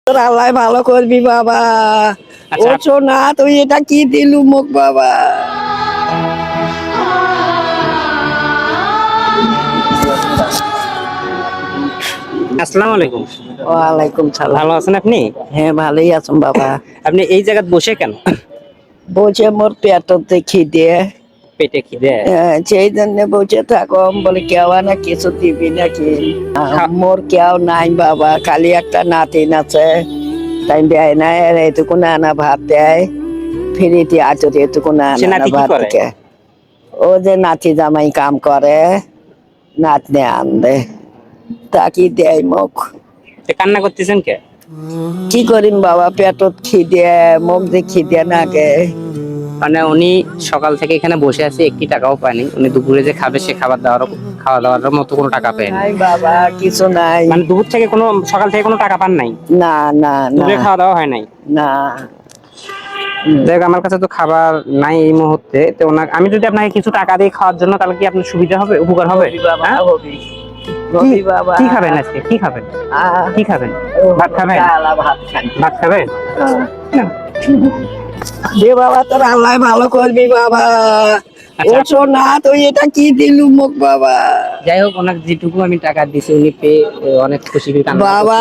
তোর আল্লাহ ভালো করবি বাবা। ও আচ্ছা সোনা তুই এটা কি দিলু মুখ বাবা। আসসালামু আলাইকুম। ওয়ালাইকুম সালাম। ভালো আছেন আপনি? হ্যাঁ ভালোই আছেন বাবা। আপনি এই জায়গায় বসে কেন? বসে মোর পেটতে খিদে, পেটে খিদে? সেই জন্য বসে থাকো বলে কেউ না কিছু দিবি নাকি। মোর কেউ নাই বাবা, খালি একটা নাতিন আছে, তাই দেয় না এটুকু না ভাত দেয় ফিরিতে আছে এটুকু না সে নাতি কি ভাত করে? থেকে। ও যে নাতি জামাই কাম করে, নাতনে আনবে তাকি দেয় মুখ। কান্না করতেছেন কে? কি করিম বাবা, পেটত খিদে, মুখ যে খিদে নাগে। মানে উনি সকাল থেকে এখানে বসে আছে, একটি টাকাও পায়নি। উনি দুপুরে যে খাবে সে খাওয়া দাওয়ার মতো কোনো টাকা পায়নি। নাই বাবা কিছু নাই। মানে দুপুর থেকে সকাল থেকে কোনো টাকা পান নাই? না না না দুপুরে খাওয়া দাওয়া হয় নাই? না। দেখ আমার কাছে তো খাবার নাই এই মুহূর্তে, তো আমি যদি আপনাকে কিছু টাকা দিই খাওয়ার জন্য, তাহলে কি আপনার সুবিধা হবে, উপকার হবে? হবি বাবা হ্যাঁ? হবি, হবি বাবা। কি খাবেন আজকে? কি খাবেন? কি খাবেন? ভাত খাবেন? ভাত খান। ভাত খাবেন? দে বাবা তোর আল্লাহ ভালো করবি বাবা। ও আচ্ছা সোনা তুই এটা কি দিলু মুখ বাবা। যাই হোক, ওনাকে যেটুকু আমি টাকা দিছি উনি পেয়ে অনেক খুশি, কান্না করতেছে। বাবা